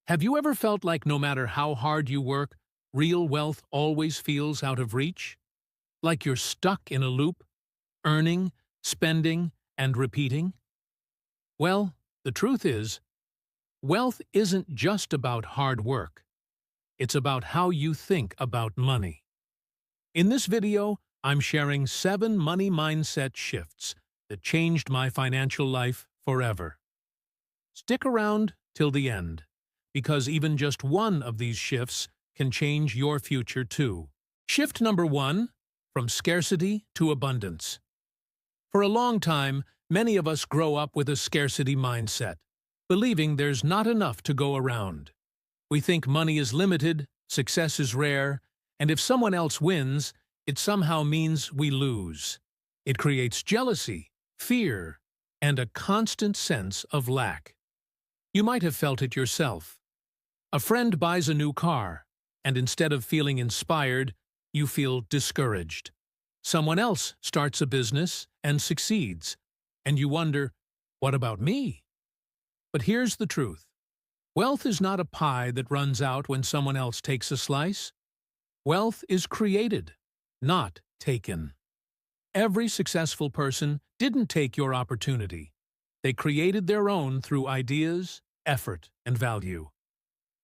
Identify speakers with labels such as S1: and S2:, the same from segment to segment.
S1: Have you ever felt like no matter how hard you work, real wealth always feels out of reach? Like you're stuck in a loop, earning, spending, and repeating? Well, the truth is, wealth isn't just about hard work. It's about how you think about money. In this video, I'm sharing 7 money mindset shifts that changed my financial life forever. Stick around till the end, because even just one of these shifts can change your future too. Shift number 1, from scarcity to abundance. For a long time, many of us grow up with a scarcity mindset, believing there's not enough to go around. We think money is limited, success is rare, and if someone else wins, it somehow means we lose. It creates jealousy, fear, and a constant sense of lack. You might have felt it yourself. A friend buys a new car, and instead of feeling inspired, you feel discouraged. Someone else starts a business and succeeds, and you wonder, what about me? But here's the truth. Wealth is not a pie that runs out when someone else takes a slice. Wealth is created, not taken. Every successful person didn't take your opportunity. They created their own through ideas, effort, and value.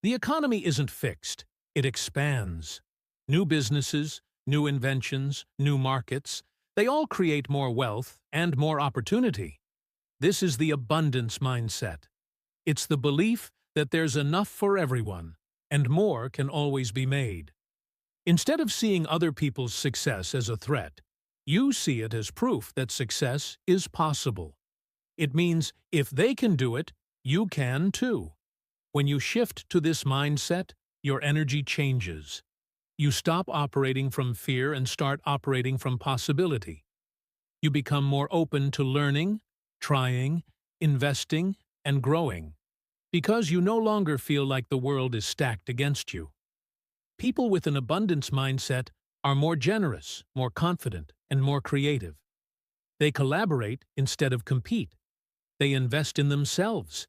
S1: The economy isn't fixed, it expands. New businesses, new inventions, new markets, they all create more wealth and more opportunity. This is the abundance mindset. It's the belief that there's enough for everyone, and more can always be made. Instead of seeing other people's success as a threat, you see it as proof that success is possible. It means if they can do it, you can too. When you shift to this mindset, your energy changes. You stop operating from fear and start operating from possibility. You become more open to learning, trying, investing, and growing, because you no longer feel like the world is stacked against you. People with an abundance mindset are more generous, more confident, and more creative. They collaborate instead of compete. They invest in themselves.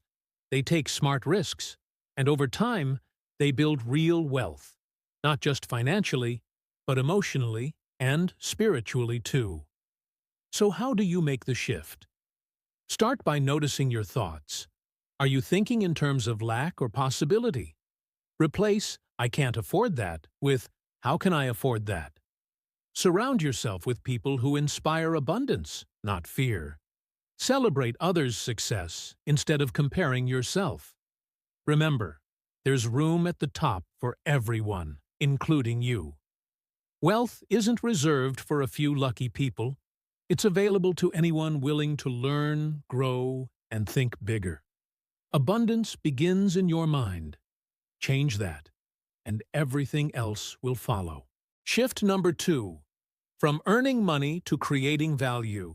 S1: They take smart risks, and over time, they build real wealth, not just financially, but emotionally and spiritually too. So how do you make the shift? Start by noticing your thoughts. Are you thinking in terms of lack or possibility? Replace "I can't afford that" with "How can I afford that?" Surround yourself with people who inspire abundance, not fear. Celebrate others' success instead of comparing yourself. Remember, there's room at the top for everyone, including you. Wealth isn't reserved for a few lucky people. It's available to anyone willing to learn, grow, and think bigger. Abundance begins in your mind. Change that, and everything else will follow. Shift number 2, from earning money to creating value.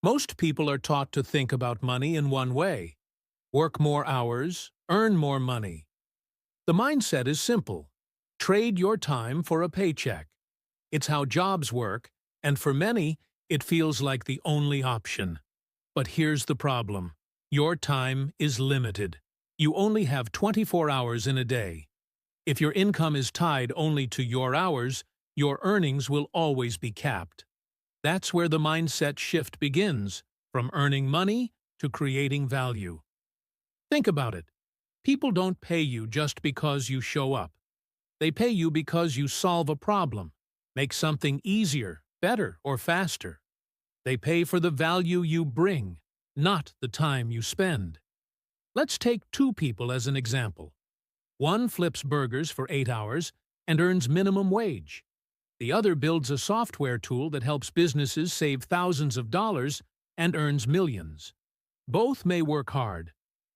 S1: Most people are taught to think about money in one way: work more hours, earn more money. The mindset is simple. Trade your time for a paycheck. It's how jobs work, and for many, it feels like the only option. But here's the problem. Your time is limited. You only have 24 hours in a day. If your income is tied only to your hours, your earnings will always be capped. That's where the mindset shift begins, from earning money to creating value. Think about it. People don't pay you just because you show up. They pay you because you solve a problem, make something easier, better, or faster. They pay for the value you bring, not the time you spend. Let's take 2 people as an example. One flips burgers for 8 hours and earns minimum wage. The other builds a software tool that helps businesses save thousands of dollars and earns millions. Both may work hard,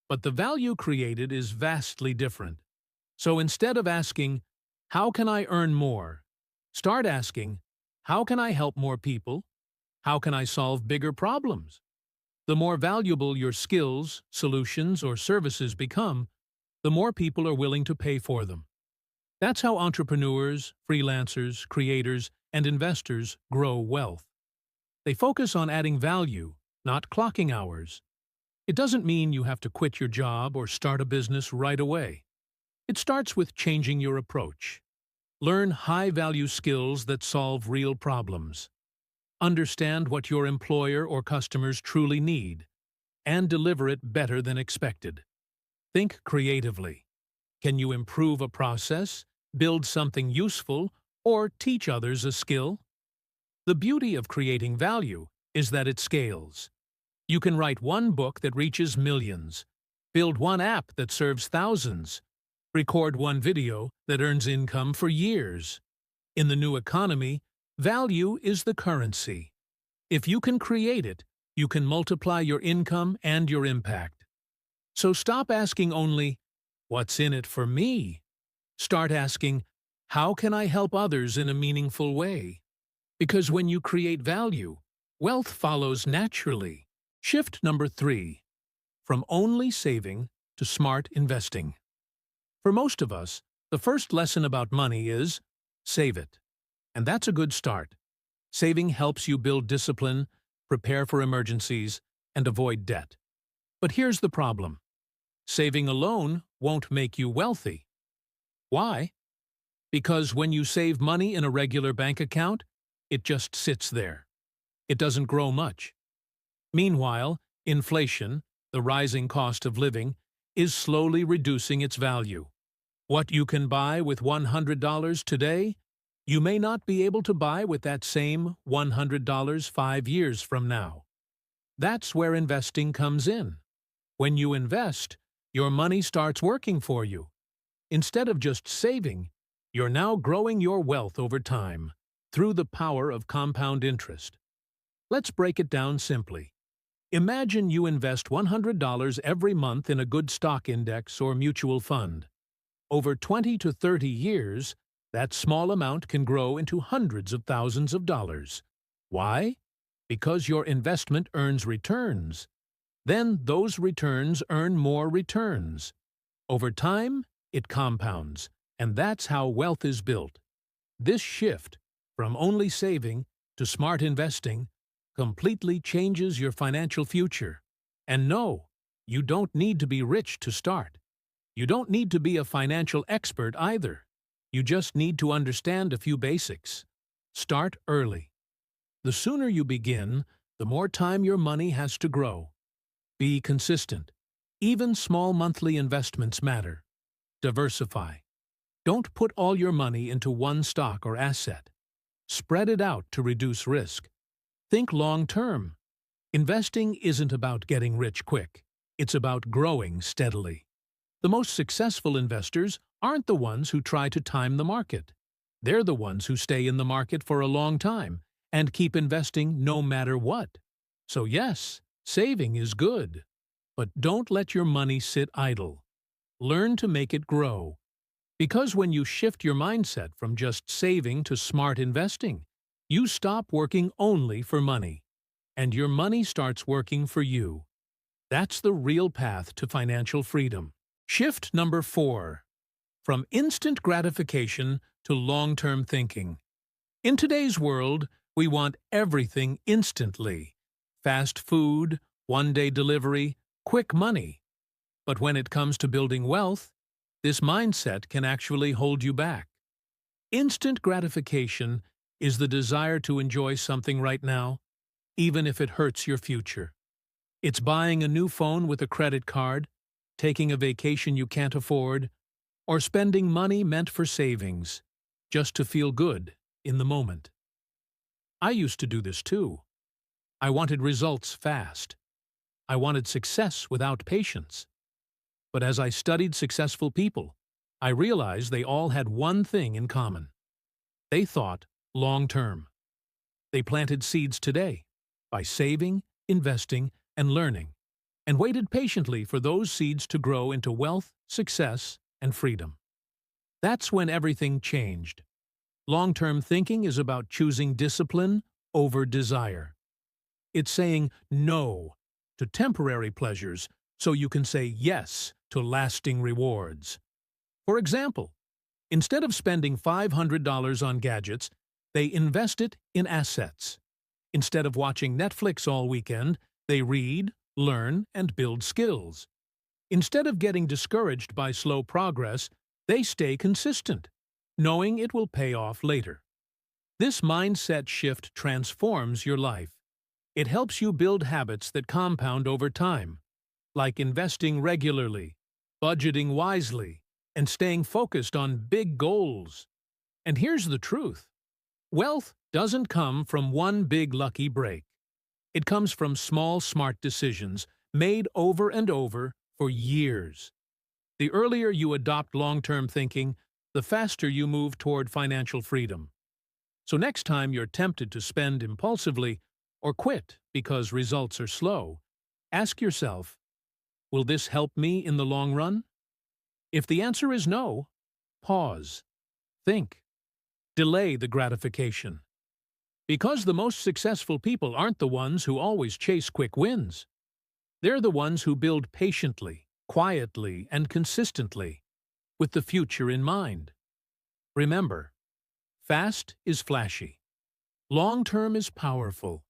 S1: but the value created is vastly different. So instead of asking, "How can I earn more?" start asking, "How can I help more people? How can I solve bigger problems?" The more valuable your skills, solutions, or services become, the more people are willing to pay for them. That's how entrepreneurs, freelancers, creators, and investors grow wealth. They focus on adding value, not clocking hours. It doesn't mean you have to quit your job or start a business right away. It starts with changing your approach. Learn high-value skills that solve real problems. Understand what your employer or customers truly need, and deliver it better than expected. Think creatively. Can you improve a process, build something useful, or teach others a skill? The beauty of creating value is that it scales. You can write one book that reaches millions, build one app that serves thousands, record one video that earns income for years. In the new economy, value is the currency. If you can create it, you can multiply your income and your impact. So stop asking only, "What's in it for me?" Start asking, "How can I help others in a meaningful way?" Because when you create value, wealth follows naturally. Shift number 3. From only saving to smart investing. For most of us, the first lesson about money is save it. And that's a good start. Saving helps you build discipline, prepare for emergencies, and avoid debt. But here's the problem. Saving alone won't make you wealthy. Why? Because when you save money in a regular bank account, it just sits there. It doesn't grow much. Meanwhile, inflation, the rising cost of living, is slowly reducing its value. What you can buy with $100 today, you may not be able to buy with that same $100 5 years from now. That's where investing comes in. When you invest, your money starts working for you. Instead of just saving, you're now growing your wealth over time through the power of compound interest. Let's break it down simply. Imagine you invest $100 every month in a good stock index or mutual fund. Over 20 to 30 years, that small amount can grow into hundreds of thousands of dollars. Why? Because your investment earns returns. Then those returns earn more returns. Over time, it compounds, and that's how wealth is built. This shift, from only saving to smart investing, completely changes your financial future. And no, you don't need to be rich to start. You don't need to be a financial expert either. You just need to understand a few basics. Start early. The sooner you begin, the more time your money has to grow. Be consistent. Even small monthly investments matter. Diversify. Don't put all your money into one stock or asset. Spread it out to reduce risk. Think long-term. Investing isn't about getting rich quick. It's about growing steadily. The most successful investors aren't the ones who try to time the market. They're the ones who stay in the market for a long time and keep investing no matter what. So yes, saving is good. But don't let your money sit idle. Learn to make it grow. Because when you shift your mindset from just saving to smart investing, you stop working only for money, and your money starts working for you. That's the real path to financial freedom. Shift number 4. From instant gratification to long-term thinking. In today's world, we want everything instantly. Fast food, one-day delivery, quick money. But when it comes to building wealth, this mindset can actually hold you back. Instant gratification is the desire to enjoy something right now, even if it hurts your future. It's buying a new phone with a credit card, taking a vacation you can't afford, or spending money meant for savings, just to feel good in the moment. I used to do this too. I wanted results fast. I wanted success without patience. But as I studied successful people, I realized they all had one thing in common. They thought long-term. They planted seeds today by saving, investing, and learning, and waited patiently for those seeds to grow into wealth, success, and freedom. That's when everything changed. Long-term thinking is about choosing discipline over desire. It's saying no to temporary pleasures so you can say yes to lasting rewards. For example, instead of spending $500 on gadgets, they invest it in assets. Instead of watching Netflix all weekend, they read, learn, and build skills. Instead of getting discouraged by slow progress, They stay consistent, knowing it will pay off later. This mindset shift transforms your life. It helps you build habits that compound over time, like investing regularly, budgeting wisely, and staying focused on big goals. And here's the truth. Wealth doesn't come from one big lucky break. It comes from small, smart decisions made over and over for years. The earlier you adopt long-term thinking, the faster you move toward financial freedom. So next time you're tempted to spend impulsively or quit because results are slow, ask yourself, will this help me in the long run? If the answer is no, pause. Think. Delay the gratification. Because the most successful people aren't the ones who always chase quick wins. They're the ones who build patiently, quietly, and consistently, with the future in mind. Remember, fast is flashy. Long-term is powerful.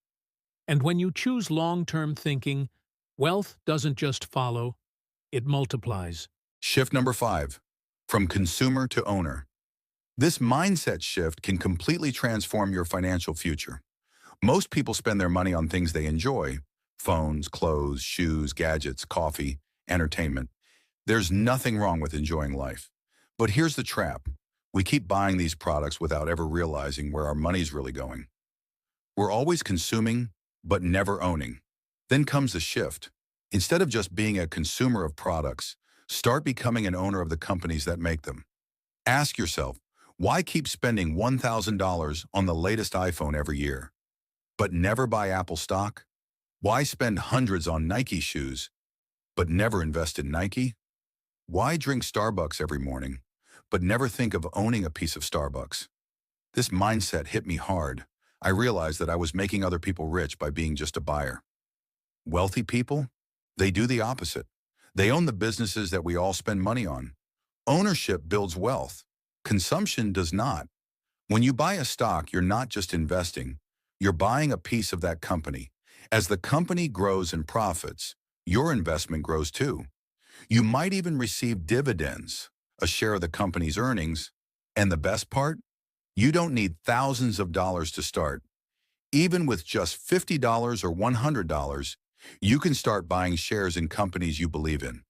S1: And when you choose long-term thinking, wealth doesn't just follow, it multiplies.
S2: Shift number 5, from consumer to owner. This mindset shift can completely transform your financial future. Most people spend their money on things they enjoy: phones, clothes, shoes, gadgets, coffee, entertainment. There's nothing wrong with enjoying life. But here's the trap. We keep buying these products without ever realizing where our money's really going. We're always consuming, but never owning. Then comes the shift. Instead of just being a consumer of products, start becoming an owner of the companies that make them. Ask yourself, why keep spending $1,000 on the latest iPhone every year, but never buy Apple stock? Why spend hundreds on Nike shoes, but never invest in Nike? Why drink Starbucks every morning, but never think of owning a piece of Starbucks? This mindset hit me hard. I realized that I was making other people rich by being just a buyer. Wealthy people, they do the opposite. They own the businesses that we all spend money on. Ownership builds wealth. Consumption does not. When you buy a stock, you're not just investing. You're buying a piece of that company. As the company grows and profits, your investment grows too. You might even receive dividends, a share of the company's earnings. And the best part? You don't need thousands of dollars to start. Even with just $50 or $100, you can start buying shares in companies you believe in.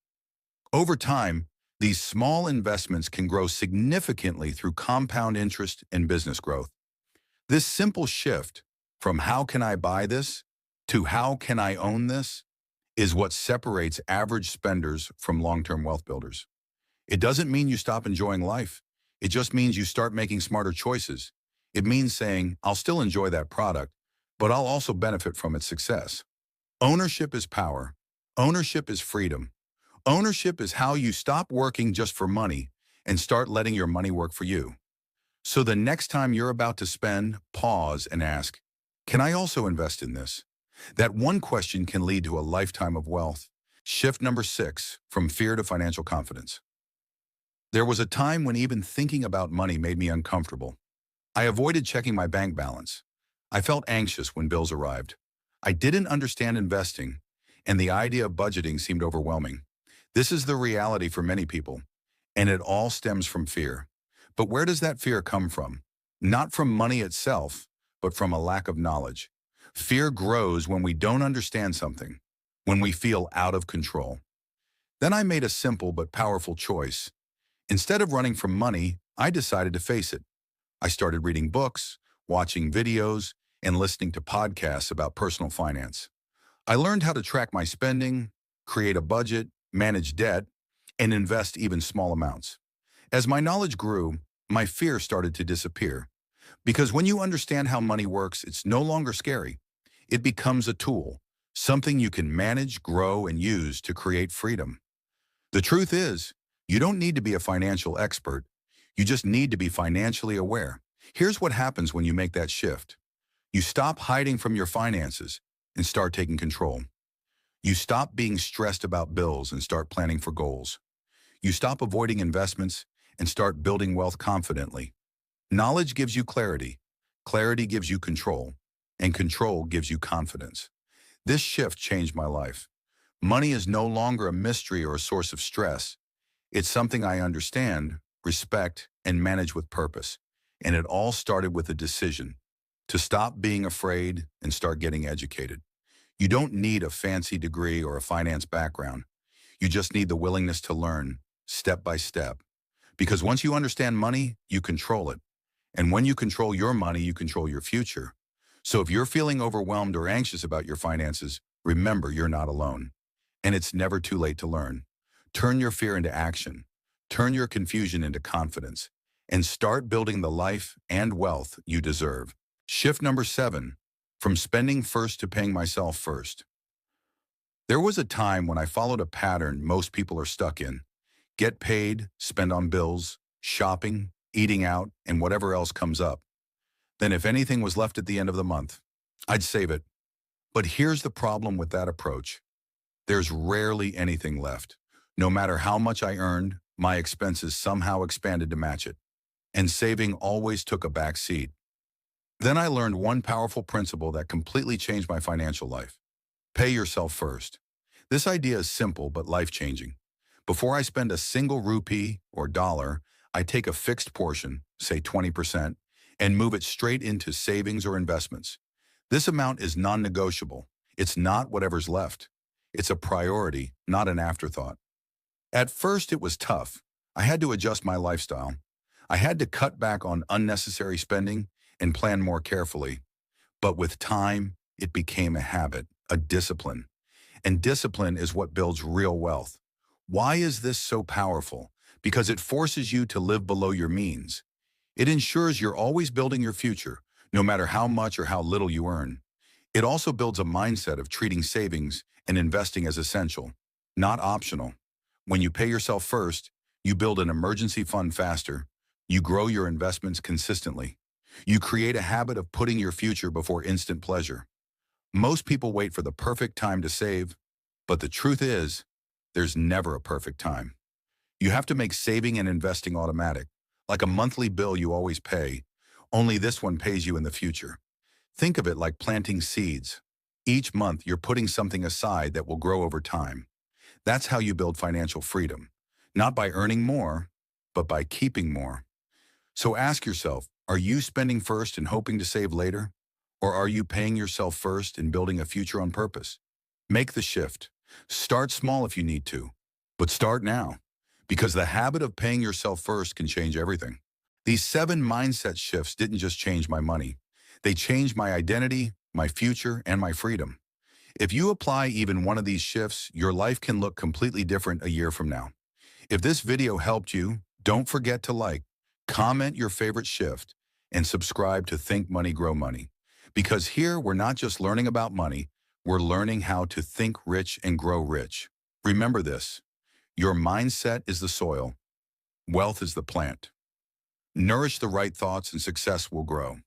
S2: Over time, these small investments can grow significantly through compound interest and business growth. This simple shift from "how can I buy this" to "how can I own this" is what separates average spenders from long-term wealth builders. It doesn't mean you stop enjoying life. It just means you start making smarter choices. It means saying, I'll still enjoy that product, but I'll also benefit from its success. Ownership is power. Ownership is freedom. Ownership is how you stop working just for money and start letting your money work for you. So the next time you're about to spend, pause and ask, can I also invest in this? That one question can lead to a lifetime of wealth. Shift number 6, from fear to financial confidence. There was a time when even thinking about money made me uncomfortable. I avoided checking my bank balance. I felt anxious when bills arrived. I didn't understand investing, and the idea of budgeting seemed overwhelming. This is the reality for many people, and it all stems from fear. But where does that fear come from? Not from money itself, but from a lack of knowledge. Fear grows when we don't understand something, when we feel out of control. Then I made a simple but powerful choice. Instead of running from money, I decided to face it. I started reading books, watching videos, and listening to podcasts about personal finance. I learned how to track my spending, create a budget, manage debt, and invest even small amounts. As my knowledge grew, my fear started to disappear. Because when you understand how money works, it's no longer scary. It becomes a tool, something you can manage, grow, and use to create freedom. The truth is, you don't need to be a financial expert. You just need to be financially aware. Here's what happens when you make that shift. You stop hiding from your finances and start taking control. You stop being stressed about bills and start planning for goals. You stop avoiding investments and start building wealth confidently. Knowledge gives you clarity. Clarity gives you control. And control gives you confidence. This shift changed my life. Money is no longer a mystery or a source of stress. It's something I understand, respect, and manage with purpose. And it all started with a decision to stop being afraid and start getting educated. You don't need a fancy degree or a finance background. You just need the willingness to learn step by step. Because once you understand money, you control it. And when you control your money, you control your future. So if you're feeling overwhelmed or anxious about your finances, remember you're not alone. And it's never too late to learn. Turn your fear into action. Turn your confusion into confidence. And start building the life and wealth you deserve. Shift number 7, from spending first to paying myself first. There was a time when I followed a pattern most people are stuck in. Get paid, spend on bills, shopping, eating out, and whatever else comes up. Then if anything was left at the end of the month, I'd save it. But here's the problem with that approach. There's rarely anything left. No matter how much I earned, my expenses somehow expanded to match it. And saving always took a back seat. Then I learned one powerful principle that completely changed my financial life. Pay yourself first. This idea is simple but life-changing. Before I spend a single rupee or dollar, I take a fixed portion, say 20%, and move it straight into savings or investments. This amount is non-negotiable. It's not whatever's left. It's a priority, not an afterthought. At first, it was tough. I had to adjust my lifestyle. I had to cut back on unnecessary spending and plan more carefully. But with time, it became a habit, a discipline. And discipline is what builds real wealth. Why is this so powerful? Because it forces you to live below your means. It ensures you're always building your future, no matter how much or how little you earn. It also builds a mindset of treating savings and investing as essential, not optional. When you pay yourself first, you build an emergency fund faster. You grow your investments consistently. You create a habit of putting your future before instant pleasure. Most people wait for the perfect time to save, but the truth is, there's never a perfect time. You have to make saving and investing automatic, like a monthly bill you always pay, only this one pays you in the future. Think of it like planting seeds. Each month, you're putting something aside that will grow over time. That's how you build financial freedom, not by earning more, but by keeping more. So ask yourself, are you spending first and hoping to save later? Or are you paying yourself first and building a future on purpose? Make the shift. Start small if you need to, but start now, because the habit of paying yourself first can change everything. These 7 mindset shifts didn't just change my money. They changed my identity, my future, and my freedom. If you apply even one of these shifts, your life can look completely different a year from now. If this video helped you, don't forget to like, comment your favorite shift, and subscribe to Think Money, Grow Money. Because here, we're not just learning about money, we're learning how to think rich and grow rich. Remember this, your mindset is the soil, wealth is the plant. Nourish the right thoughts and success will grow.